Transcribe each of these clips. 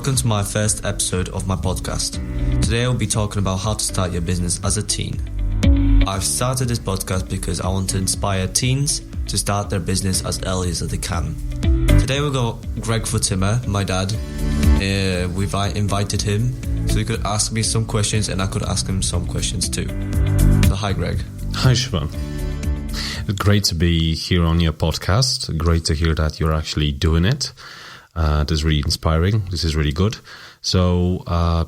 Welcome to my first episode of my podcast. Today I'll be talking about how to start your business as a teen. I've started this podcast because I want to inspire teens to start their business as early as they can. Today we've got Greg Futimer, my dad. We've invited him so he could ask me some questions and I could ask him some questions too. So hi Greg. Hi Siobhan. Great to be here on your podcast. Great to hear that you're actually doing it. This is really inspiring. This is really good. So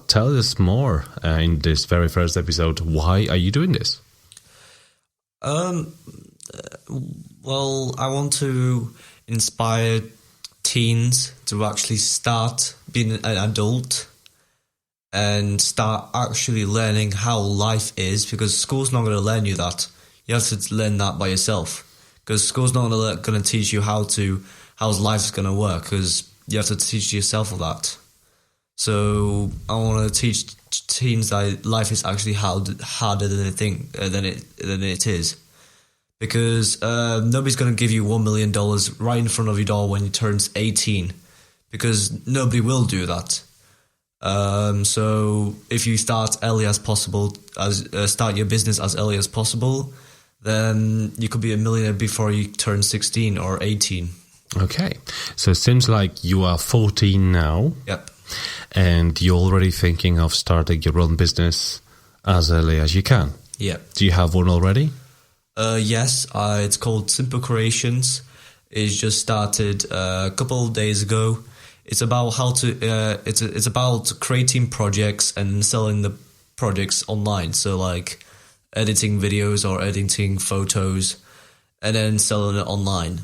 tell us more in this very first episode. Why are you doing this? Well, I want to inspire teens to actually start being an adult and start actually learning how life is, because school's not going to learn you that. You have to learn that by yourself, because school's not going to teach you how life is going to work, because you have to teach yourself of that. So I want to teach teens that life is actually harder than they think than it is, because nobody's going to give you $1 million right in front of your door when you turn 18, because nobody will do that. So if you start early as possible, start your business as early as possible, then you could be a millionaire before you turn 16 or 18. Okay, so it seems like you are 14 now. Yep. And you're already thinking of starting your own business as early as you can. Yep. Do you have one already? Yes, it's called Simple Creations. It's just started a couple of days ago. It's about it's about creating projects and selling the projects online. So like editing videos or editing photos and then selling it online.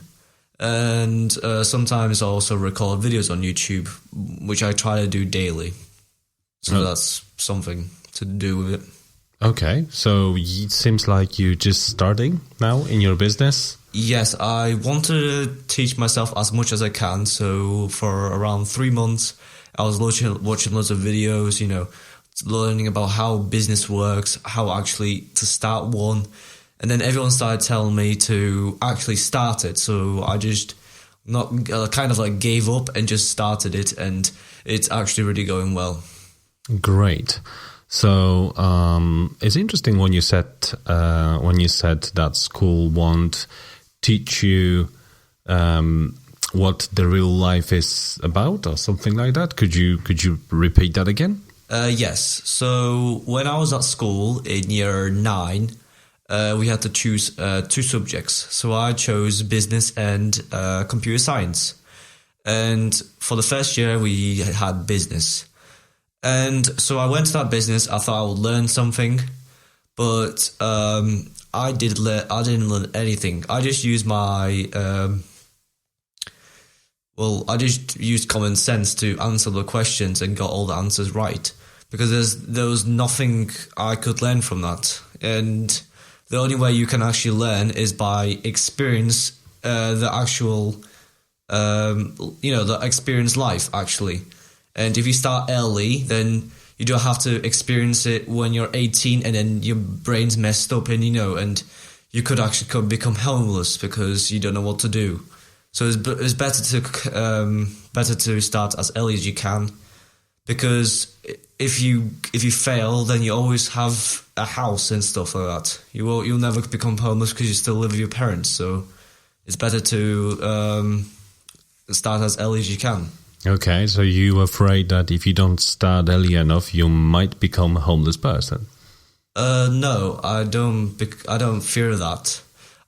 And sometimes I also record videos on YouTube, which I try to do daily. So that's something to do with it. Okay, so it seems like you're just starting now in your business? Yes, I want to teach myself as much as I can. So for around 3 months, I was watching lots of videos, learning about how business works, how actually to start one. And then everyone started telling me to actually start it. So I just gave up and just started it. And it's actually really going well. Great. So it's interesting when you said that school won't teach you what the real life is about or something like that. Could you repeat that again? Yes. So when I was at school in year 9, we had to choose 2 subjects. So I chose business and computer science. And for the first year, we had business. And so I went to that business. I thought I would learn something, but I didn't learn anything. I just used I just used common sense to answer the questions and got all the answers right, because there was nothing I could learn from that. And the only way you can actually learn is by experience the actual, the experience life actually. And if you start early, then you don't have to experience it when you're 18 and then your brain's messed up and you could actually become homeless because you don't know what to do. So it's better to start as early as you can, because if you fail, then you always have a house and stuff like that. You'll never become homeless because you still live with your parents. So it's better to start as early as you can. Okay, so you're afraid that if you don't start early enough, you might become a homeless person? No, I don't fear that.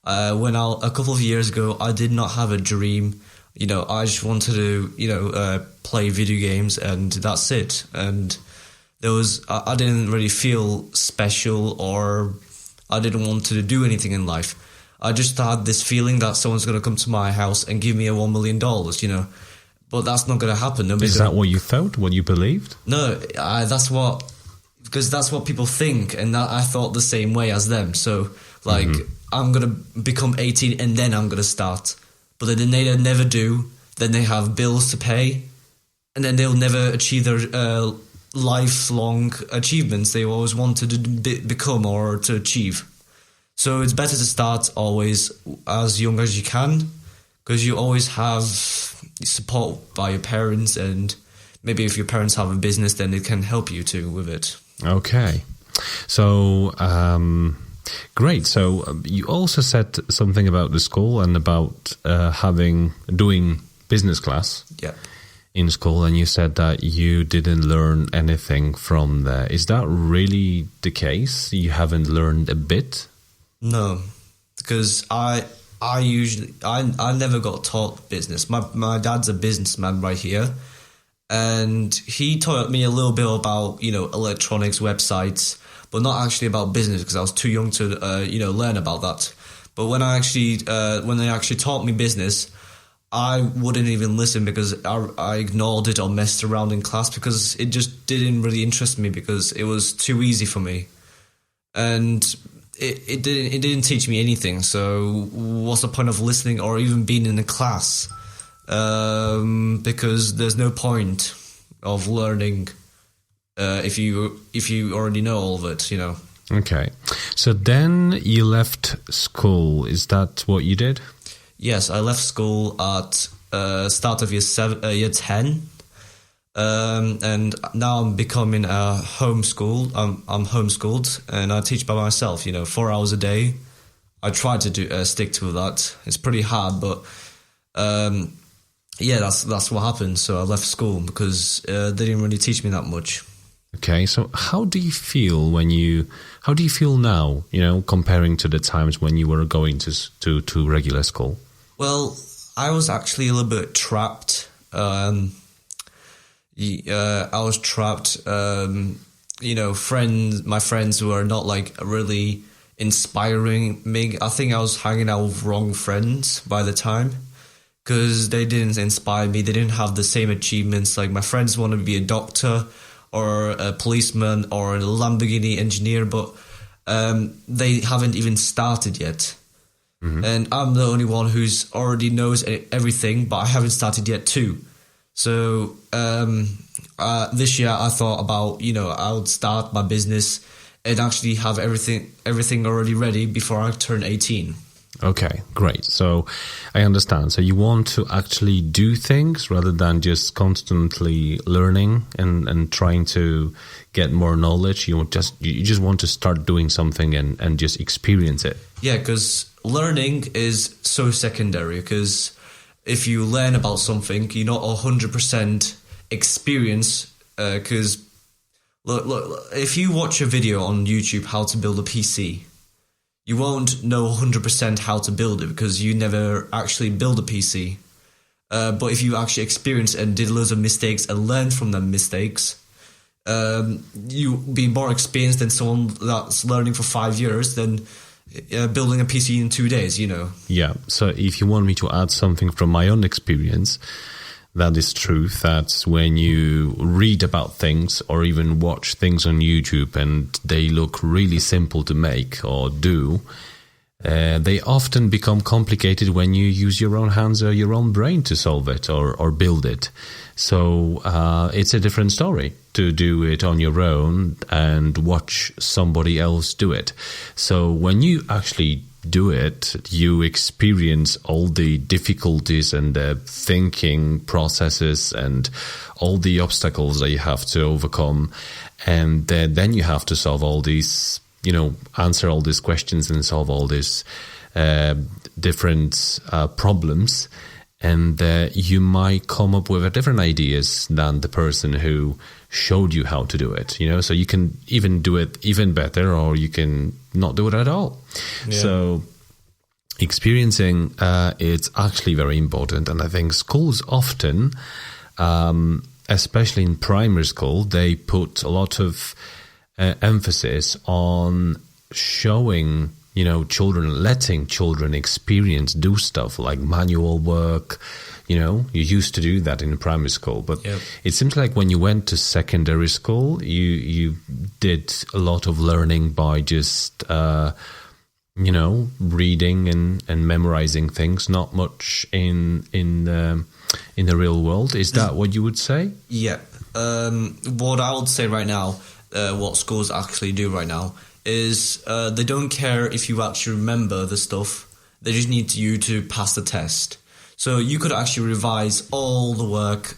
A couple of years ago, I did not have a dream. I just wanted to, play video games, and that's it. And I didn't really feel special, or I didn't want to do anything in life. I just had this feeling that someone's going to come to my house and give me $1 million, But that's not going to happen. Is that what you thought? What you believed? No, that's what people think, and I thought the same way as them. So, I'm going to become 18 and then I'm going to start. But then they never do. Then they have bills to pay, and then they'll never achieve their lifelong achievements they always wanted to become or to achieve. So it's better to start always as young as you can, because you always have support by your parents and maybe if your parents have a business, then it can help you too with it. Okay. So, great. So you also said something about the school and about doing business class in school, and you said that you didn't learn anything from there. Is that really the case? You haven't learned a bit? No, because I never got taught business. My dad's a businessman right here, and he taught me a little bit about electronics, websites, but not actually about business because I was too young to learn about that. But when they actually taught me business, I wouldn't even listen because I ignored it or messed around in class because it just didn't really interest me because it was too easy for me, and it didn't teach me anything. So what's the point of listening or even being in a class? Because there's no point of learning if you already know all of it, Okay. So then you left school. Is that what you did? Yes, I left school at start of year 10, and now I'm becoming a homeschooled. I'm homeschooled, and I teach by myself. 4 hours a day. I try to stick to that. It's pretty hard, but that's what happened. So I left school because they didn't really teach me that much. Okay, so how do you feel now, comparing to the times when you were going to regular school? Well, I was actually a little bit trapped. I was trapped. My friends were not like really inspiring me. I think I was hanging out with wrong friends by the time because they didn't inspire me. They didn't have the same achievements. Like my friends wanted to be a doctor or a policeman or a Lamborghini engineer, but they haven't even started yet. Mm-hmm. And I'm the only one who's already knows everything, but I haven't started yet too. So this year I thought about, I would start my business and actually have everything already ready before I turn 18. Okay, great. So I understand. So you want to actually do things rather than just constantly learning and trying to get more knowledge. You just want to start doing something and just experience it. Yeah, because learning is so secondary. Because if you learn about something, you're not 100% experience. Because look, if you watch a video on YouTube how to build a PC, you won't know 100% how to build it because you never actually build a PC. But if you actually experience and did loads of mistakes and learned from them mistakes, you'll be more experienced than someone that's learning for 5 years than building a PC in 2 days, Yeah, so if you want me to add something from my own experience, that is true, that when you read about things or even watch things on YouTube and they look really simple to make or do, they often become complicated when you use your own hands or your own brain to solve it or build it. So it's a different story to do it on your own and watch somebody else do it. So when you actually do it, you experience all the difficulties and the thinking processes and all the obstacles that you have to overcome. And then you have to solve all these, answer all these questions and solve all these different problems. And you might come up with different ideas than the person who showed you how to do it, so you can even do it even better or you can not do it at all. Yeah. So experiencing it's actually very important. And I think schools often, especially in primary school, they put a lot of emphasis on showing children, letting children experience, do stuff like manual work. You used to do that in primary school, but yep. It seems like when you went to secondary school, you did a lot of learning by just, reading and memorizing things, not much in the real world. Is that what you would say? Yeah. What I would say right now, what schools actually do right now, is they don't care if you actually remember the stuff. They just need you to pass the test. So you could actually revise all the work,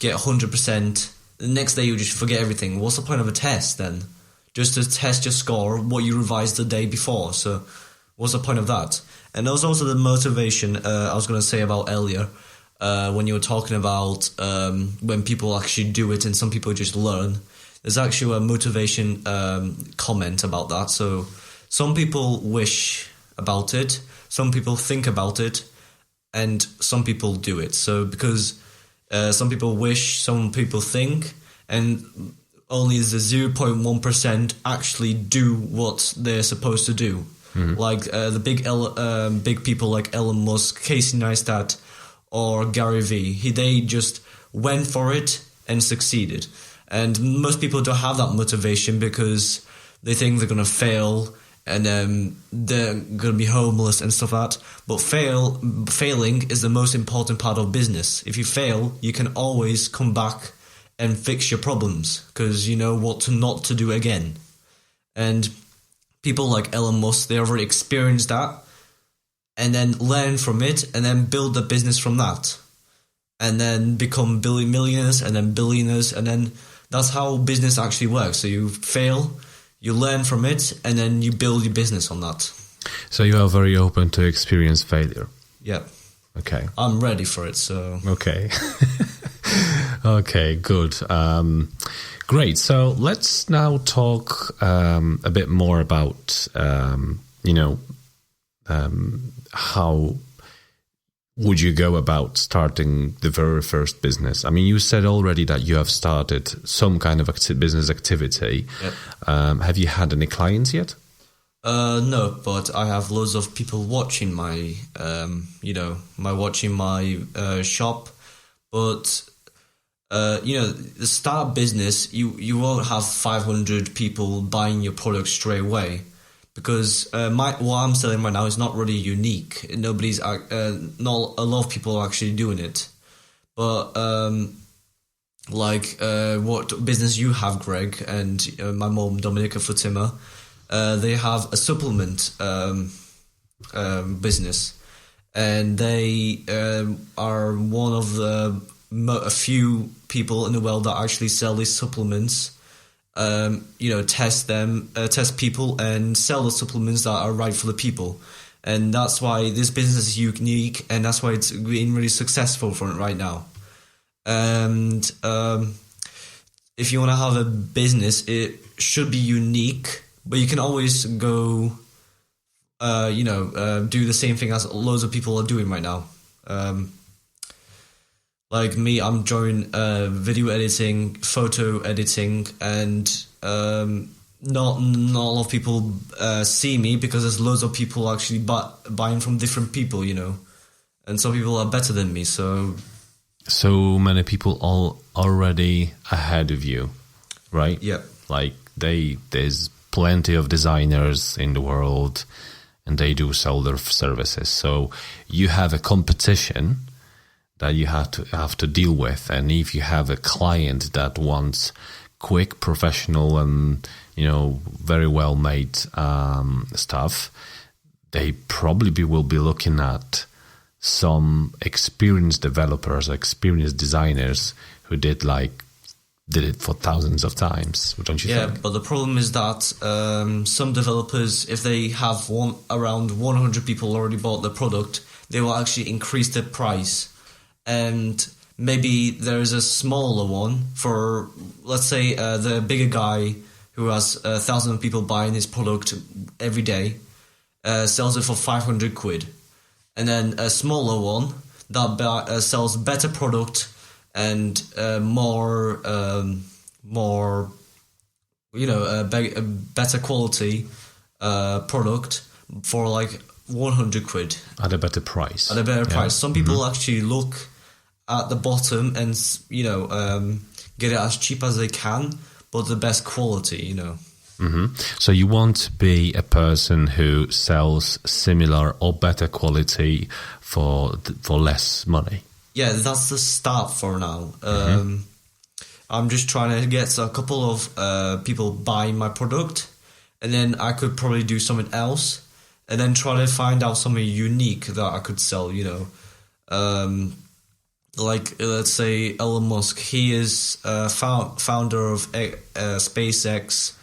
get 100%. The next day you just forget everything. What's the point of a test then? Just to test your score, what you revised the day before. So what's the point of that? And there was also the motivation I was going to say about earlier, when you were talking about when people actually do it and some people just learn. There's actually a motivation comment about that. So some people wish about it, some people think about it, and some people do it. So because some people wish, some people think, and only the 0.1% actually do what they're supposed to do. Like the big people like Elon Musk, Casey Neistat, or Gary Vee. They just went for it and succeeded. And most people don't have that motivation because they think they're going to fail and they're going to be homeless and stuff like that. But failing is the most important part of business. If you fail, you can always come back and fix your problems because you know what not to do again. And people like Elon Musk, they already experienced that and then learn from it and then build a business from that. And then become millionaires and then billionaires. And then that's how business actually works. So you fail, you learn from it, and then you build your business on that. So you are very open to experience failure. Yeah. Okay. I'm ready for it, so... Okay. Okay, good. Great. So let's now talk a bit more about, how would you go about starting the very first business? I mean, you said already that you have started some kind of business activity. Yep. Have you had any clients yet? No, but I have loads of people watching my shop. But the start business, you won't have 500 people buying your product straight away, because what I'm selling right now is not really unique. Not a lot of people are actually doing it. But what business you have, Greg, and my mom, Dominika Fatima, they have a supplement business, and they are one of a few people in the world that actually sell these supplements. Test people and sell the supplements that are right for the people. And that's why this business is unique, and that's why it's been really successful for it right now. And if you want to have a business, it should be unique, but you can always go, do the same thing as loads of people are doing right now. Like me, I'm doing video editing, photo editing, and not a lot of people see me because there's loads of people actually buying from different people, and some people are better than me. So many people already ahead of you, right? Yeah. Like there's plenty of designers in the world, and they do sell their services. So you have a competition that you have to deal with, and if you have a client that wants quick, professional, and very well made stuff, they probably will be looking at some experienced developers, experienced designers who did it for thousands of times, don't you think? Yeah, but the problem is that some developers, if they have around 100 people already bought the product, they will actually increase the price. And maybe there's a smaller one for, let's say, the bigger guy who has 1,000 people buying his product every day, sells it for 500 quid. And then a smaller one that sells better product and better quality product for 100 quid. At a better price. At a better price. Some people actually look at the bottom and, get it as cheap as they can, but the best quality, Mm-hmm. So you want to be a person who sells similar or better quality for less money. Yeah, that's the start for now. I'm just trying to get a couple of people buying my product, and then I could probably do something else, and then try to find out something unique that I could sell, Like let's say Elon Musk, he is founder of SpaceX,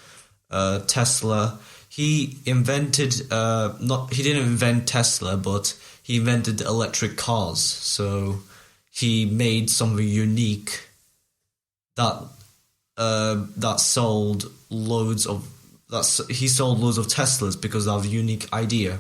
Tesla. He invented he didn't invent Tesla, but he invented electric cars. So he made something unique that sold loads of Teslas because of the unique idea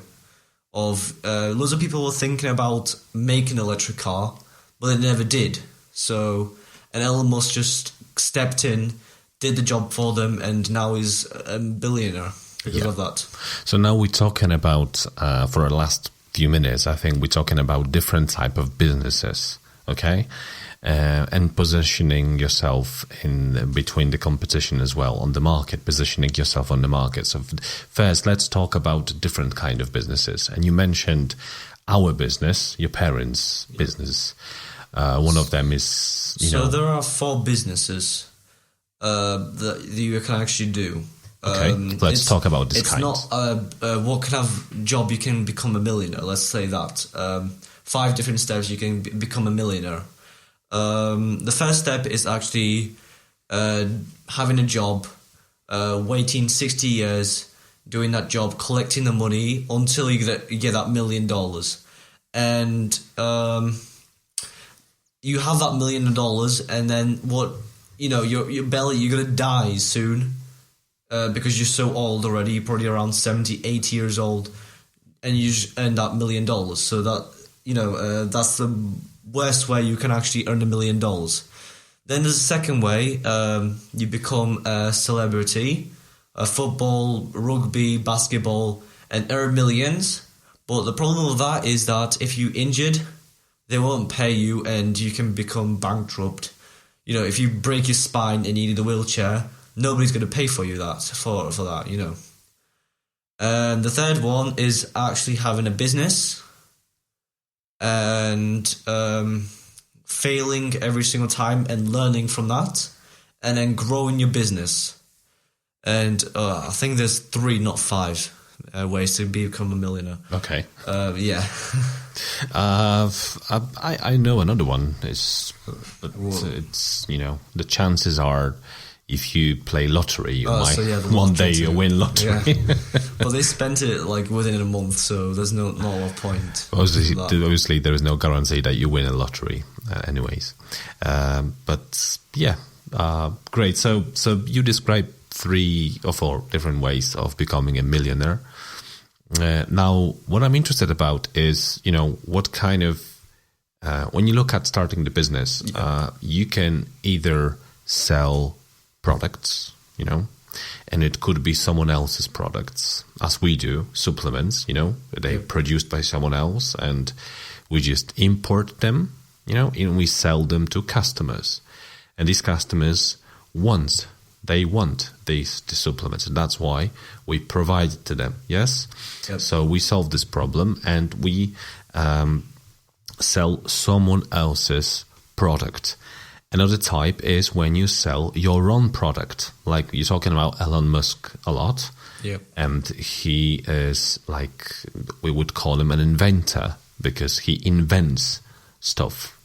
of loads of people were thinking about making an electric car, but they never did. So, and Elon Musk just stepped in, did the job for them, and now is a billionaire because of that. So now we're talking about, for the last few minutes, I think we're talking about different type of businesses, okay? And positioning yourself in between the competition as well on the market, positioning yourself on the market. So first, let's talk about different kind of businesses. And you mentioned our business, your parents' business. One of them is, So there are 4 businesses that you can actually do. Okay, let's talk about this kind. It's not what kind of job you can become a millionaire. Let's say that. 5 different steps you can become a millionaire. The first step is actually having a job, waiting 60 years, doing that job, collecting the money until you get that $1 million. And you have that $1 million, and then you're gonna die soon because you're so old already. You're probably around 70, 80 years old, and you just earn that $1 million. So that that's the worst way you can actually earn $1 million. Then there's a second way. You become a celebrity, football, rugby, basketball, and earn millions. But the problem with that is that if you injured, they won't pay you, and you can become bankrupt. If you break your spine and you need a wheelchair, nobody's going to pay for you for that. And the third one is actually having a business and failing every single time and learning from that, and then growing your business. And I think there's 3, not 5, ways to become a millionaire. Okay. Yeah. I know another one. It's the chances are, if you play lottery, you might one day you win lottery. Yeah. But they spent it within a month, so there's not a lot of point. Obviously, there is no guarantee that you win a lottery, anyways. But yeah, great. So you described 3 or 4 different ways of becoming a millionaire. Now, what I'm interested about is, what kind of when you look at starting the business, you can either sell products, and it could be someone else's products, as we do, supplements, they're produced by someone else, and we just import them, and we sell them to customers. And these customers want these supplements, and that's why we provide it to them, yes? Yep. So we solve this problem, and we sell someone else's product. Another type is when you sell your own product. Like you're talking about Elon Musk a lot. Yep. And he is we would call him an inventor because he invents stuff,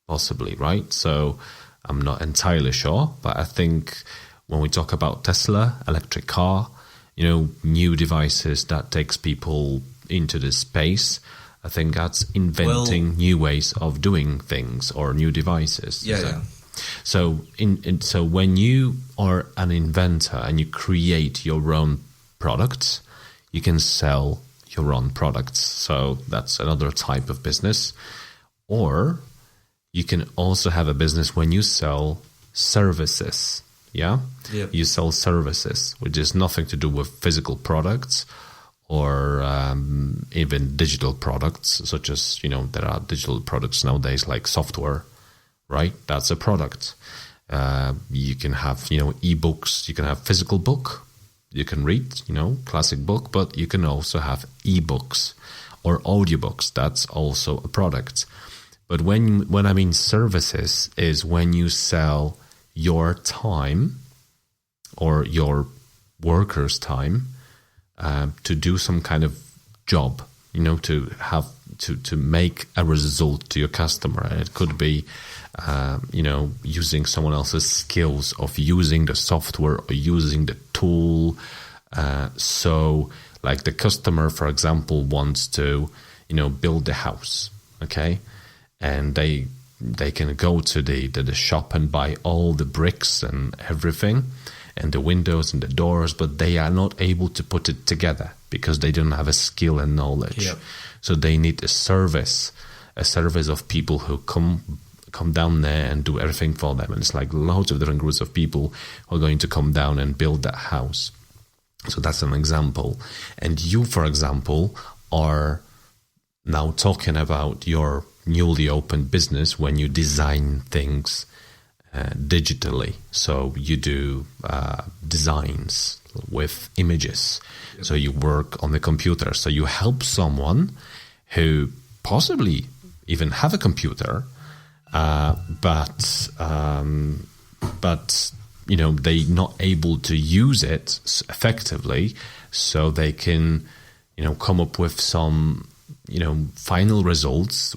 possibly, right? So I'm not entirely sure, but I think when we talk about Tesla, electric car, new devices that takes people into this space, I think that's inventing new ways of doing things or new devices. Yeah. So so when you are an inventor and you create your own products, you can sell your own products. So that's another type of business. Or you can also have a business when you sell services. Yeah? Yep. You sell services, which is nothing to do with physical products or even digital products, such as, there are digital products nowadays like software, right? That's a product. You can have, ebooks, you can have physical book, you can read, classic book, but you can also have ebooks or audiobooks. That's also a product. But when I mean services is when you sell your time or your workers' time to do some kind of job, to have to make a result to your customer. It could be using someone else's skills of using the software or using the tool. So like the customer, for example, wants to build the house, okay, and they can go to the shop and buy all the bricks and everything, and the windows and the doors, but they are not able to put it together because they don't have a skill and knowledge. Yep. So they need a service of people who come down there and do everything for them. And it's like loads of different groups of people who are going to come down and build that house. So that's an example. And you, for example, are now talking about your newly opened business when you design things digitally. So you do designs with images. Yep. So you work on the computer. So you help someone who possibly even have a computer, but they're not able to use it effectively, so they can come up with some final results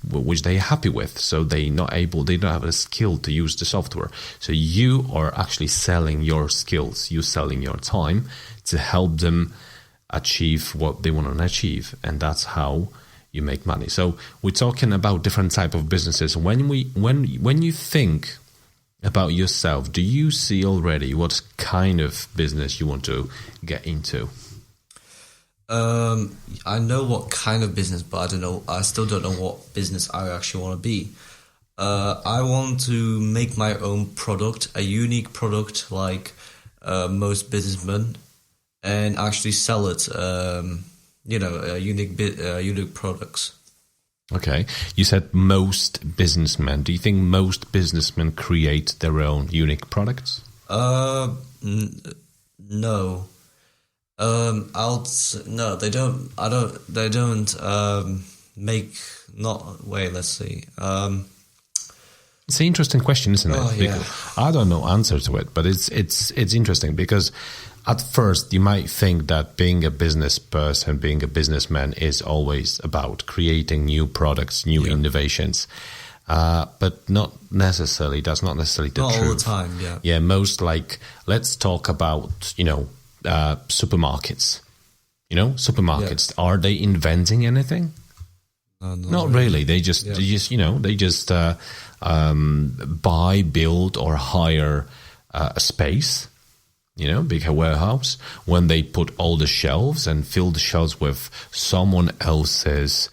which they're happy with. So they don't have a skill to use the software. So you are actually selling your skills, you selling your time to help them achieve what they want to achieve, and that's how you make money. So we're talking about different type of businesses. When you think about yourself, do you see already what kind of business you want to get into? I know what kind of business, but I still don't know what business I actually want to be. I want to make my own product, a unique product like most businessmen, and actually sell it, unique products. Okay. You said most businessmen. Do you think most businessmen create their own unique products? No. No, they don't. They don't make. Let's see. It's an interesting question, isn't it? Oh, yeah. I don't know answer to it, but it's interesting because at first you might think that being a business person, being a businessman is always about creating new products, new innovations. But not necessarily. That's not necessarily the truth. Not all the time, yeah. Yeah, let's talk about, supermarkets. Supermarkets. Yeah. Are they inventing anything? Not really. They just buy, build, or hire a space, bigger warehouse, when they put all the shelves and fill the shelves with someone else's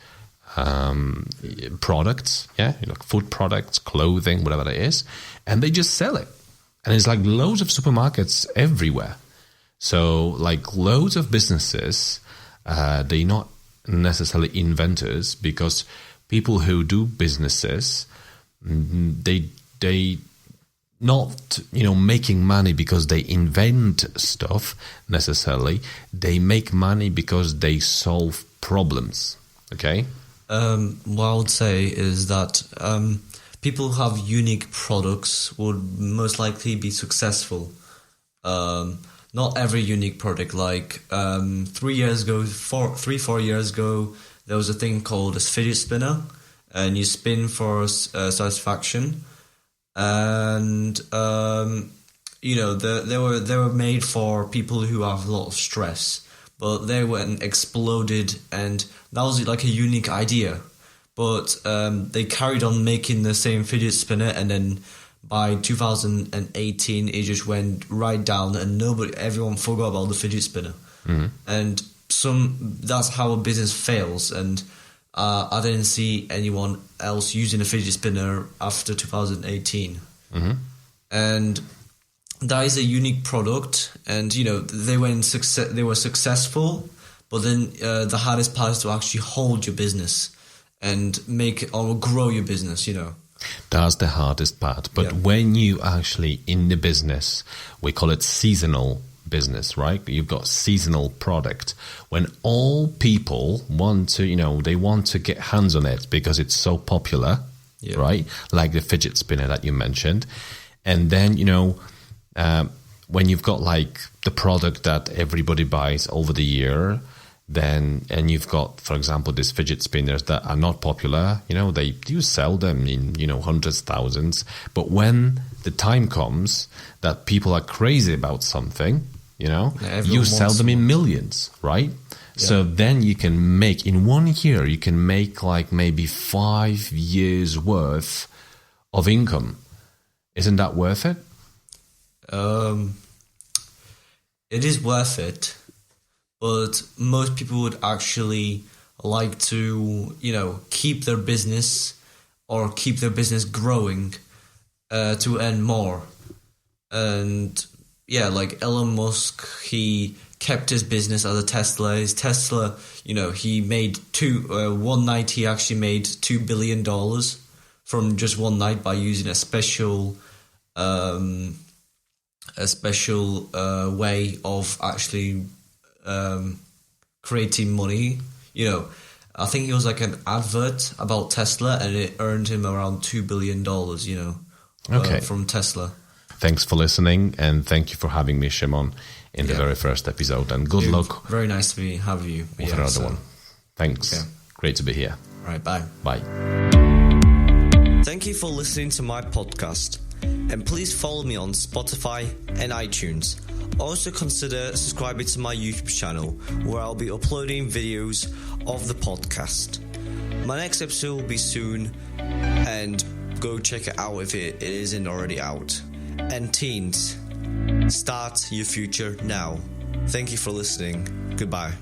products, food products, clothing, whatever it is, and they just sell it. And it's like loads of supermarkets everywhere. So like loads of businesses, they're not necessarily inventors, because people who do businesses, they not making money because they invent stuff necessarily. They make money because they solve problems. Okay. What I would say is that people who have unique products would most likely be successful. Not every unique product. Like 4 years ago, there was a thing called a fidget spinner, and you spin for satisfaction. And they were made for people who have a lot of stress, but they went and exploded, and that was like a unique idea. But they carried on making the same fidget spinner, and then by 2018 it just went right down, and everyone forgot about the fidget spinner. Mm-hmm. And that's how a business fails. And I didn't see anyone else using a fidget spinner after 2018. Mm-hmm. And that is a unique product, and they were successful, but then the hardest part is to actually hold your business and make it or grow your business. That's the hardest part. But when you actually in the business, we call it seasonal business, right? You've got seasonal product. When all people want to, they want to get hands on it because it's so popular, right? Like the fidget spinner that you mentioned. And then, when you've got like the product that everybody buys over the year, then, and you've got, for example, these fidget spinners that are not popular, they do sell them in, hundreds, thousands. But when the time comes that people are crazy about something, you sell them in millions, right? Yeah. So then you can make, in 1 year, you can make like maybe 5 years worth of income. Isn't that worth it? It is worth it. But most people would actually like to, keep their business or keep their business growing to earn more. And yeah, like Elon Musk, he kept his business as a Tesla. His Tesla, he made one night he actually made $2 billion from just one night by using a special way of actually creating money. I think it was like an advert about Tesla, and it earned him around $2 billion, from Tesla. Thanks for listening, and thank you for having me, Shimon, in the very first episode, and good luck. Very nice to have you. With another one. Thanks. Okay. Great to be here. All right, bye. Bye. Thank you for listening to my podcast, and please follow me on Spotify and iTunes. Also consider subscribing to my YouTube channel, where I'll be uploading videos of the podcast. My next episode will be soon, and go check it out if it isn't already out. And teens, start your future now. Thank you for listening. Goodbye.